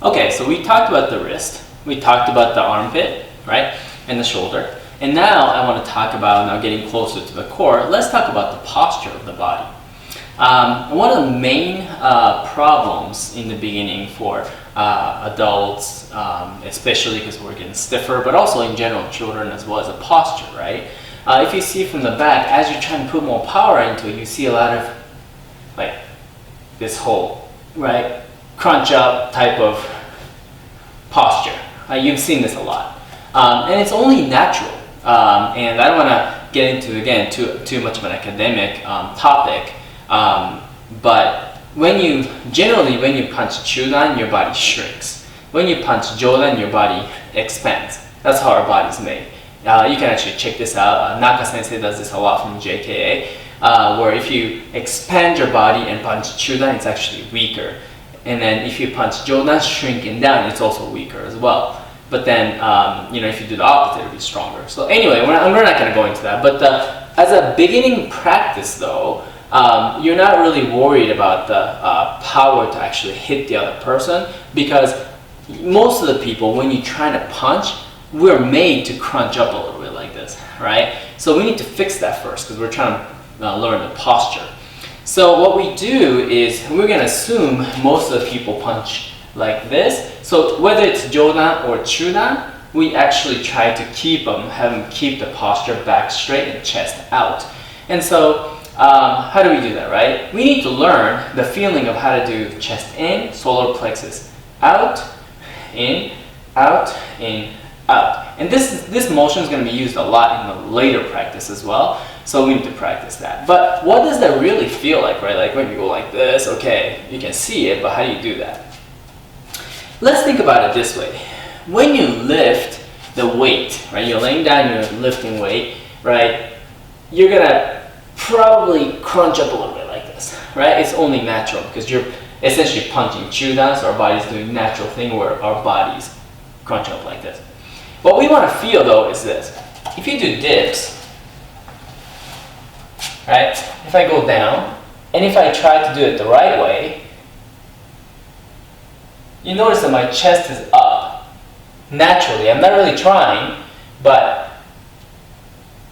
Okay, so we talked about the wrist, we talked about the armpit, right, and the shoulder. And now I want to talk about, now getting closer to the core, let's talk about the posture of the body. One of the main problems in the beginning for adults, especially because we're getting stiffer, but also in general children as well, as a posture, right? If you see from the back, as you're trying to put more power into it, you see a lot of like this whole, right, crunch up type of posture. You've seen this a lot. And it's only natural. And I don't want to get into, again, too much of an academic topic, but when you punch Chudan, your body shrinks. When you punch Jodan, your body expands. That's how our body's made. You can actually check this out. Naka Sensei does this a lot from JKA, where if you expand your body and punch Chudan, it's actually weaker. And then if you punch Jodan, shrinking down, it's also weaker as well. But then, if you do the opposite, it'll be stronger. So anyway, we're not going to go into that. But as a beginning practice, though, you're not really worried about the power to actually hit the other person, because most of the people, when you're trying to punch, we're made to crunch up a little bit like this, right? So we need to fix that first, because we're trying to learn the posture. So what we do is we're going to assume most of the people punch like this. So whether it's Jodan or Chudan, we actually try to have them keep the posture back straight and chest out. And so how do we do that, right? We need to learn the feeling of how to do chest in, solar plexus out, in, out, in, out. And this motion is going to be used a lot in the later practice as well. So we need to practice that. But what does that really feel like, right? Like when you go like this, okay, you can see it, but how do you do that? Let's think about it this way. When you lift the weight, right? You're laying down, you're lifting weight, right? You're gonna probably crunch up a little bit like this, right? It's only natural because you're essentially punching Chudan, so our body's doing a natural thing where our bodies crunch up like this. What we want to feel though is this. If you do dips, right? If I go down, and if I try to do it the right way, you notice that my chest is up naturally. I'm not really trying, but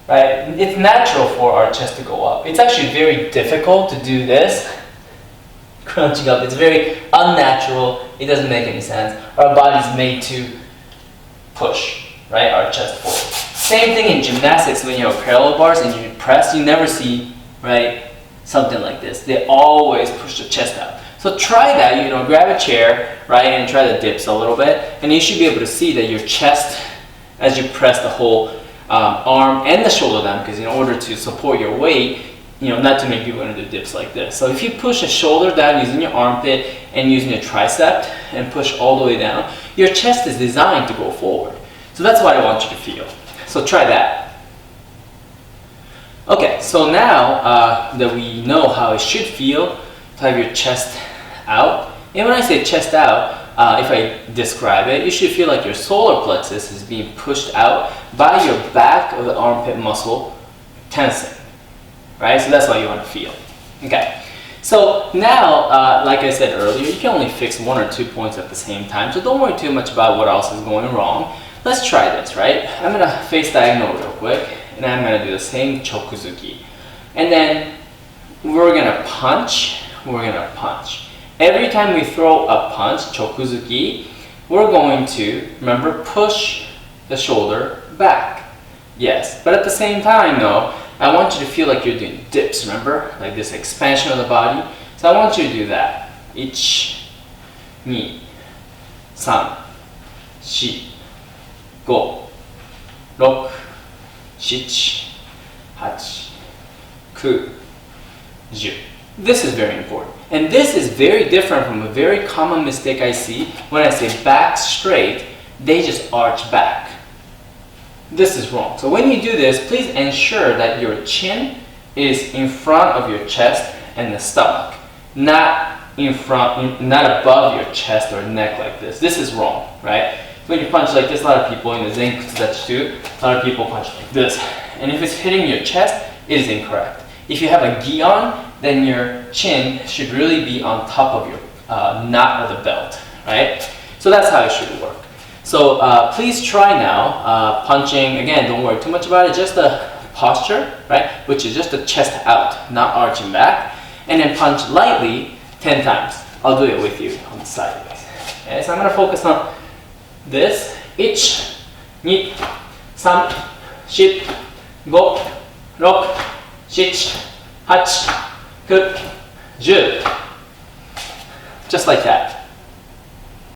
right, it's natural for our chest to go up. It's actually very difficult to do this, crunching up. It's very unnatural. It doesn't make any sense. Our body's made to push, right, our chest forward. Same thing in gymnastics. When you have parallel bars and you press, you never see, right, something like this. They always push the chest out. So try that, grab a chair, right, and try the dips a little bit, and you should be able to see that your chest, as you press the whole arm and the shoulder down, because in order to support your weight, not too many people are going to do dips like this. So if you push the shoulder down using your armpit and using your tricep and push all the way down, your chest is designed to go forward. So that's what I want you to feel. So try that. Okay, so now that we know how it should feel to have your chest out, and when I say chest out, if I describe it, you should feel like your solar plexus is being pushed out by your back of the armpit muscle tensing, right? So that's what you want to feel. Okay, so now, like I said earlier, you can only fix 1 or 2 points at the same time, so don't worry too much about what else is going wrong. Let's try this, right? I'm going to face diagonal real quick, and I'm going to do the same chokuzuki. And then we're going to punch, we're going to punch. Every time we throw a punch, chokuzuki, we're going to, remember, push the shoulder back. Yes, but at the same time, though, I want you to feel like you're doing dips, remember? Like this expansion of the body. So I want you to do that. 1, 2, 3, 4, 5, 6, 7, 8, 9, 10. This is very important. And this is very different from a very common mistake I see when I say back straight, they just arch back. This is wrong. So when you do this, please ensure that your chin is in front of your chest and the stomach, not in front, not above your chest or neck like this. This is wrong, right? When you punch like this, a lot of people in the Zenkutsu, a lot of people punch like this. And if it's hitting your chest, it is incorrect. If you have a gi on, then your chin should really be on top of your knot of the belt, right? So that's how it should work. So please try now punching. Again, don't worry too much about it, just the posture, right? Which is just the chest out, not arching back. And then punch lightly 10 times. I'll do it with you on the sideways. Okay, so I'm going to focus on this. 1, 2, 3, 4, 5, 6, 7, 8, 9, 10. Just like that.